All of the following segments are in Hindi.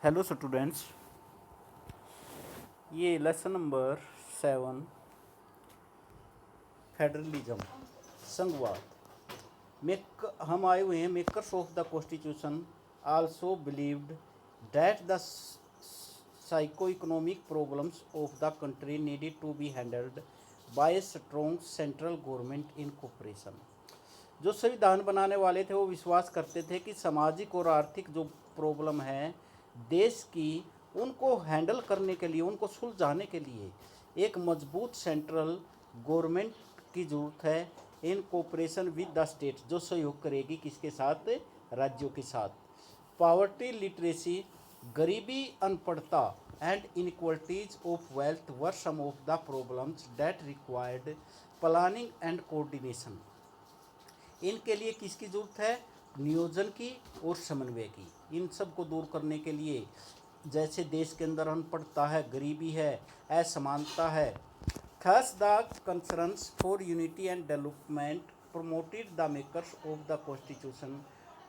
हेलो स्टूडेंट्स, ये लेसन नंबर 7 फेडरलिज्म संघवाद मेक हम आए हुए हैं। Makers of the constitution also believed that the socio economic problems of the country needed to be handled by a strong central government in cooperation. जो संविधान बनाने वाले थे वो विश्वास करते थे कि सामाजिक और आर्थिक जो प्रॉब्लम है देश की, उनको हैंडल करने के लिए, उनको सुलझाने के लिए एक मजबूत सेंट्रल गवर्नमेंट की ज़रूरत है इन कोऑपरेशन विद द स्टेट, जो सहयोग करेगी किसके साथ? राज्यों के साथ। पावर्टी, लिटरेसी, गरीबी, अनपढ़ता and inequalities of wealth were some of the problems that required planning and coordination. इनके लिए किसकी ज़रूरत है? नियोजन की और समन्वय की। इन सब को दूर करने के लिए, जैसे देश के अंदर अनपढ़ता है, गरीबी है, असमानता है, thus the concerns for unity and development promoted the makers of the constitution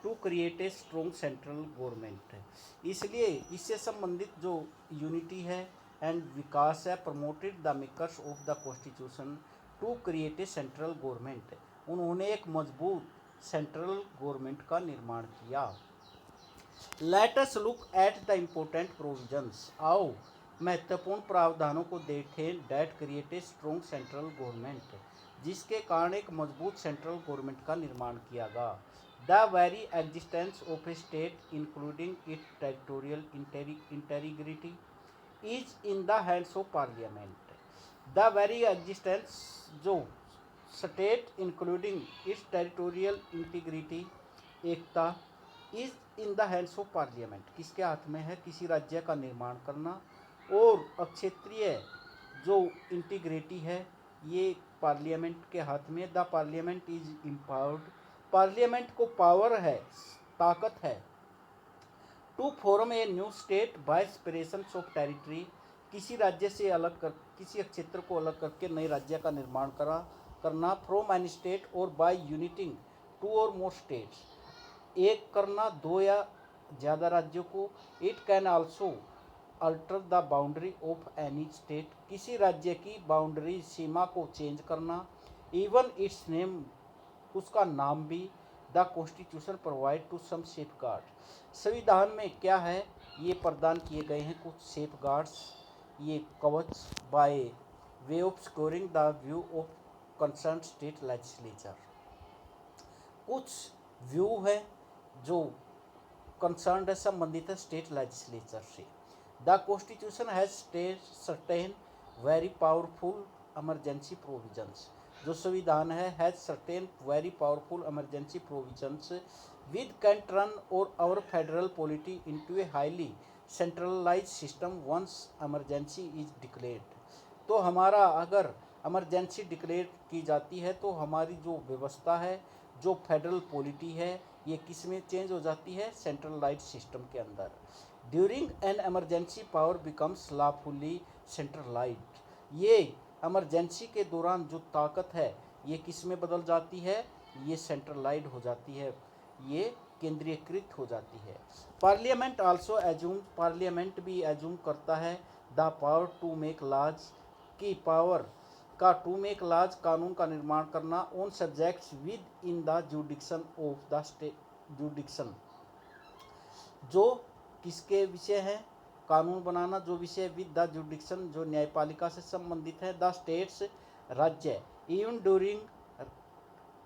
to create a strong central government। इसलिए इससे संबंधित जो यूनिटी है एंड विकास है, promoted the makers of the constitution to create a central government. उन्होंने एक मजबूत सेंट्रल गवर्नमेंट का निर्माण किया। Let us look at the important provisions. आओ महत्वपूर्ण प्रावधानों को देखें। That create a strong central government, जिसके कारण एक मजबूत सेंट्रल गवर्नमेंट का निर्माण किया गया। The very existence of a state including its territorial integrity is in the hands of parliament. The very existence, जो state including its territorial integrity, एकता, is in the hands of parliament, किसके हाथ में है? किसी राज्य का निर्माण करना। और अक्षेत्रीय जो इंटीग्रिटी है ये पार्लियामेंट के हाथ में। The parliament is empowered, parliament को पावर है, ताकत है। To form a new state by separation of territory, किसी राज्य से अलग कर, किसी क्षेत्र को अलग करके नए राज्य का निर्माण करना। फ्रॉम एन स्टेट और बाय यूनिटिंग टू और मोर स्टेट्स, एक करना दो या ज़्यादा राज्यों को। It can also alter the boundary of any state, किसी राज्य की बाउंड्री, सीमा को चेंज करना। इवन इट्स नेम, उसका नाम भी। The constitution provide to some safeguard, संविधान में क्या है? ये प्रदान किए गए हैं कुछ सेफ गार्ड्स, ये कवच, by way of securing the view of concern state legislature. कुछ व्यू है जो कंसर्न है, संबंधित है स्टेट लेजिस्लेचर से। The constitution has state certain very powerful emergency provisions, जो संविधान है has certain very powerful emergency provisions with can turn और our federal polity into a highly centralise system once emergency is declared. तो हमारा अगर इमरजेंसी डिक्लेयर की जाती है तो हमारी जो व्यवस्था है, जो फेडरल पॉलिटी है, ये किस में चेंज हो जाती है? सेंट्रलाइज सिस्टम के अंदर। During an emergency power becomes lawfully centralised, ये एमरजेंसी के दौरान जो ताकत है ये किस में बदल जाती है? ये सेंट्रलाइज्ड हो जाती है, ये केंद्रीयकृत हो जाती है। पार्लियामेंट आल्सो एज्यूम, पार्लियामेंट भी एज्यूम करता है the power to make laws, की पावर का टू मेक लॉज, कानून का निर्माण करना। On subjects within the jurisdiction of the state, jurisdiction जो किसके विषय है? कानून बनाना, जो विषय विद द जुडिक्शन, जो न्यायपालिका से संबंधित है। द स्टेट्स, राज्य। Even during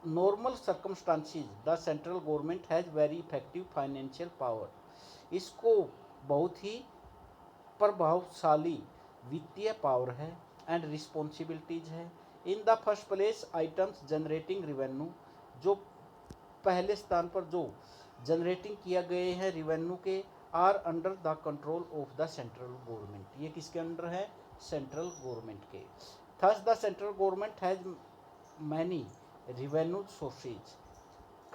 normal circumstances the central government has very effective financial power, इसको बहुत ही प्रभावशाली वित्तीय पावर है एंड रिस्पॉन्सिबिलिटीज है। In the first place items generating revenue, जो पहले स्थान पर जो जनरेटिंग किया गए हैं रिवेन्यू के, are under the control of the central government, ये किसके अंडर है? सेंट्रल गवर्नमेंट के। Thus the central government has many revenue sources,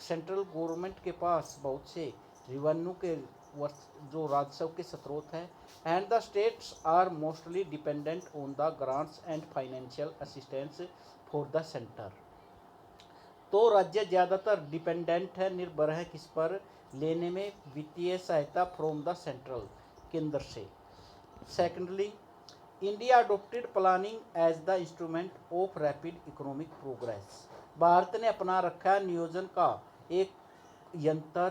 central government के पास बहुत से रिवेन्यू के जो राजस्व के स्रोत हैं। And the states are mostly dependent on the grants and financial assistance for the centre, तो राज्य ज़्यादातर डिपेंडेंट है, निर्भर है किस पर? लेने में वित्तीय सहायता फ्रॉम द सेंट्रल, केंद्र से। Secondly, India adopted planning as the instrument of rapid economic progress. भारत ने अपना रखा नियोजन का एक यंत्र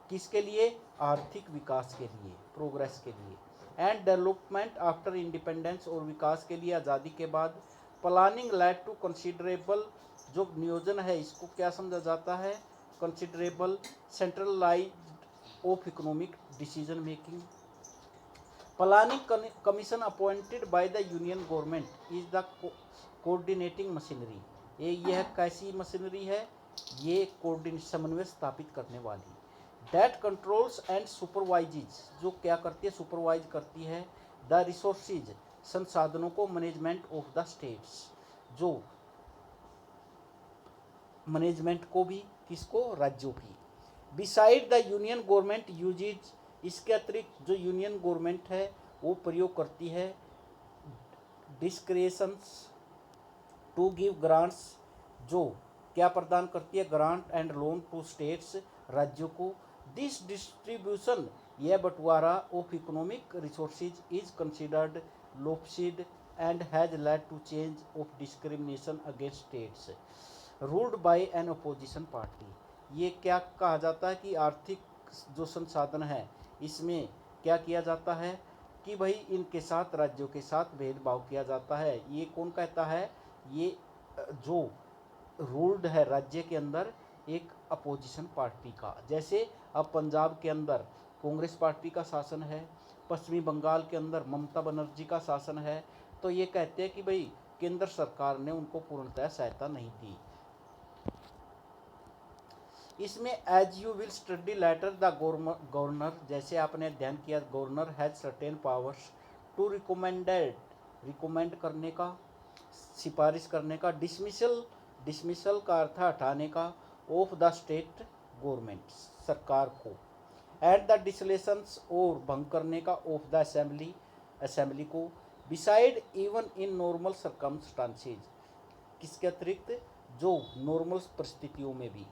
किसके लिए? आर्थिक विकास के लिए, प्रोग्रेस के लिए। एंड डेवलपमेंट आफ्टर इंडिपेंडेंस, और विकास के लिए आज़ादी के बाद। प्लानिंग लेड टू कंसिडरेबल, जो नियोजन है इसको क्या समझा जाता है? Considerable centralised of economic decision making. Planning commission appointed by the union government is the coordinating machinery. यह कैसी मशीनरी है? ये कोऑर्डिनेट, समन्वय स्थापित करने वाली। डेट कंट्रोल्स एंड सुपरवाइजेज, जो क्या करती है? सुपरवाइज करती है। द रिसोर्सेज, संसाधनों को। मैनेजमेंट ऑफ द स्टेट्स, जो मैनेजमेंट को भी, किसको? राज्यों की। Beside the union government uses, इसके अतिरिक्त जो यूनियन गवर्नमेंट है वो प्रयोग करती है डिस्क्रेशंस टू गिव ग्रांट्स, जो क्या प्रदान करती है? Grant and loan to states, राज्यों को। दिस डिस्ट्रीब्यूशन, यह बंटवारा of economic resources is considered lopsided and has led to change of discrimination against states ruled by an opposition party. ये क्या कहा जाता है कि आर्थिक जो संसाधन है इसमें क्या किया जाता है कि भाई इनके साथ, राज्यों के साथ भेदभाव किया जाता है। ये कौन कहता है? ये जो रूल्ड है राज्य के अंदर एक अपोजिशन पार्टी का। जैसे अब पंजाब के अंदर कांग्रेस पार्टी का शासन है, पश्चिमी बंगाल के अंदर ममता बनर्जी का शासन है, तो ये कहते हैं कि भाई केंद्र सरकार ने उनको पूर्णतः सहायता नहीं दी। इसमें as you will study later the governor, जैसे आपने अध्ययन किया, governor has certain powers to recommend करने का, सिफारिश करने का। डिसमिसल का अर्थ हटाने का। ऑफ द स्टेट गवर्नमेंट, सरकार को। एट द डिसलेशंस, और भंग करने का। ऑफ द असेंबली को। Beside even in normal circumstances, किसके अतिरिक्त? जो नॉर्मल परिस्थितियों में भी।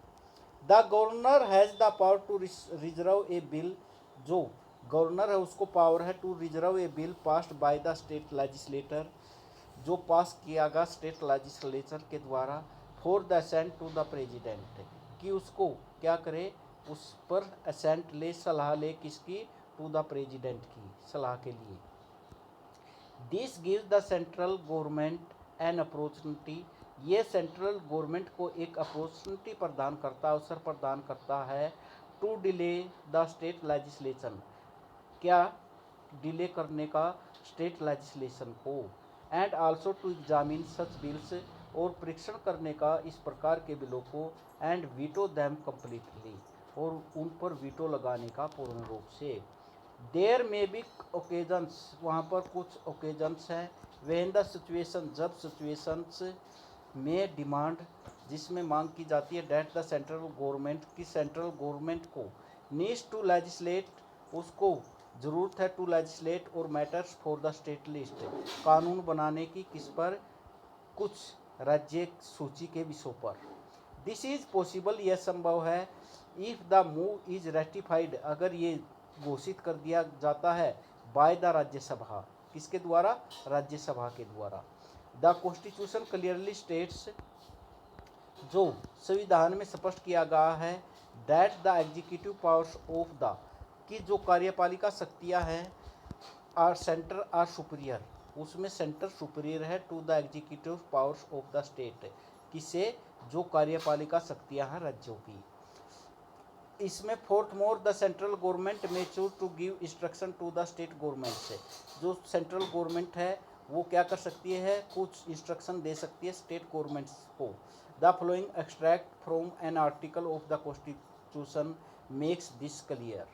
The governor has the power to reserve a bill, जो गवर्नर है उसको पावर है to reserve a bill passed by the state legislator, जो पास किया गया स्टेट लेजिस्लेचर के द्वारा। For the assent to the president, कि उसको क्या करे? उस पर असेंट ले, सलाह ले, किसकी? टू द प्रेसिडेंट की सलाह के लिए। This gives the central government an opportunity, ये सेंट्रल गवर्नमेंट को एक अपॉर्चुनिटी प्रदान करता है, अवसर प्रदान करता है। To delay the state legislation, क्या? डिले करने का स्टेट लेजिस्लेशन को। And also to examine such bills, और परीक्षण करने का इस प्रकार के बिलों को। एंड वीटो दैम कम्प्लीटली, और उन पर वीटो लगाने का पूर्ण रूप से। देयर में बी ओकेजन्स, वहाँ पर कुछ ओकेजन्स हैं। व्हेन द सिचुएशन, जब सिचुएशंस में डिमांड, जिसमें मांग की जाती है। डेट द सेंट्रल गवर्नमेंट, की सेंट्रल गवर्नमेंट को। नीड्स टू लेजिस्लेट, उसको ज़रूरत है टू लेजिस्लेट और matters for the state list, कानून बनाने की, किस पर? कुछ राज्य सूची के विषयों पर। दिस इज पॉसिबल, यह संभव है। If the move is ratified, अगर ये घोषित कर दिया जाता है। बाय द राज्यसभा, किसके द्वारा? राज्यसभा के द्वारा। द कॉन्स्टिट्यूशन क्लियरली स्टेट्स, जो संविधान में स्पष्ट किया गया है। That the executive powers of the, की जो कार्यपालिका शक्तियाँ हैं, आर सेंटर आर सुपीरियर, उसमें सेंटर सुपीरियर है to the executive powers of the state, किसे? जो कार्यपालिका शक्तियाँ हैं राज्यों की। इसमें furthermore the central government में choose to give instruction to the state government से, जो सेंट्रल गवर्नमेंट है वो क्या कर सकती है? कुछ इंस्ट्रक्शन दे सकती है स्टेट गवर्नमेंट्स को। The following extract from an article of the constitution makes this clear,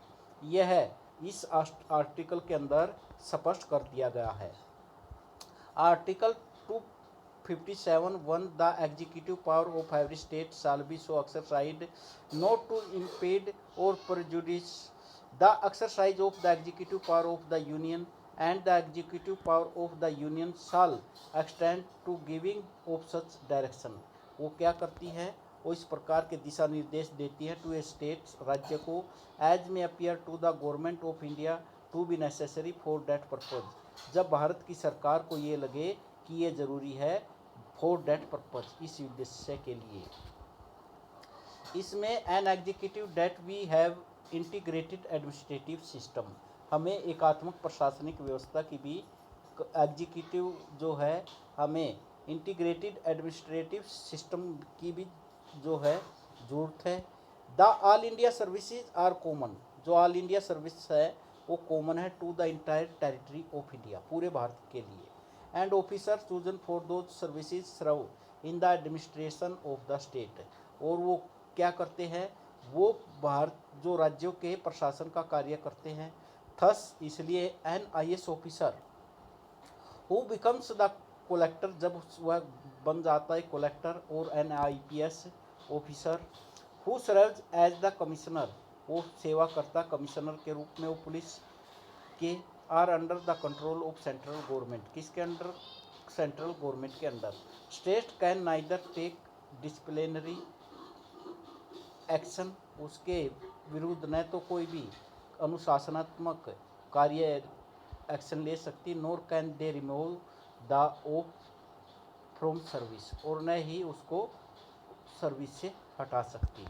यह इस आर्टिकल के अंदर स्पष्ट कर दिया गया है। Article 257(1) the executive power of every state shall be so exercised not to impede or prejudice the exercise of the executive power of the union, and the executive power of the union shall extend to giving of such direction। वो क्या करती है? वो इस प्रकार के दिशा निर्देश देती है टू ए स्टेट, राज्य को। As may appear to the government of India, to be necessary for that purpose, जब भारत की सरकार को ये लगे कि ये ज़रूरी है फॉर दैट पर्पज, इस उद्देश्य के लिए। इसमें an executive that we have integrated administrative system, हमें एकात्मक प्रशासनिक व्यवस्था की भी, एग्जीक्यूटिव जो है हमें इंटीग्रेटेड एडमिनिस्ट्रेटिव सिस्टम की भी जो है ज़रूरत है। The all India services are common, जो ऑल इंडिया सर्विस है वो कॉमन है to the entire territory of India, पूरे भारत के लिए। And officer chosen for those services serve in the administration of the state, और वो क्या करते हैं, वो भारत जो राज्यों के प्रशासन का कार्य करते हैं। थस इसलिए an IAS officer who becomes the collector, जब वह बन जाता है कलेक्टर, और an IPS officer who serves as the commissioner, वो सेवा करता कमिश्नर के रूप में, वो पुलिस के, are under the control of central government, किसके अंडर, सेंट्रल गवर्नमेंट के under. State can neither take disciplinary action, उसके विरुद्ध न तो कोई भी अनुशासनात्मक कार्य एक्शन ले सकती, nor can they remove the of from service, और न ही उसको सर्विस से हटा सकती।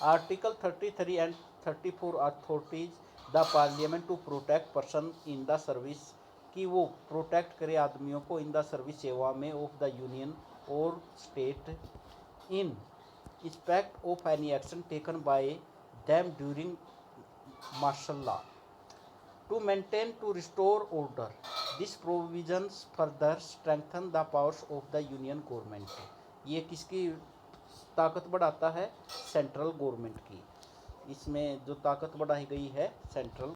Article 33 and 34 authorities the parliament to protect person in the service, कि वो प्रोटेक्ट करे आदमियों को इन द सर्विस, सेवा में, ऑफ द यूनियन और state, in respect of any action taken by them during martial law to maintain to restore order. This provisions further strengthen the powers of the union government, ये किसकी ताकत बढ़ाता है, सेंट्रल गवर्नमेंट की। इसमें जो ताकत बढ़ाई गई है सेंट्रल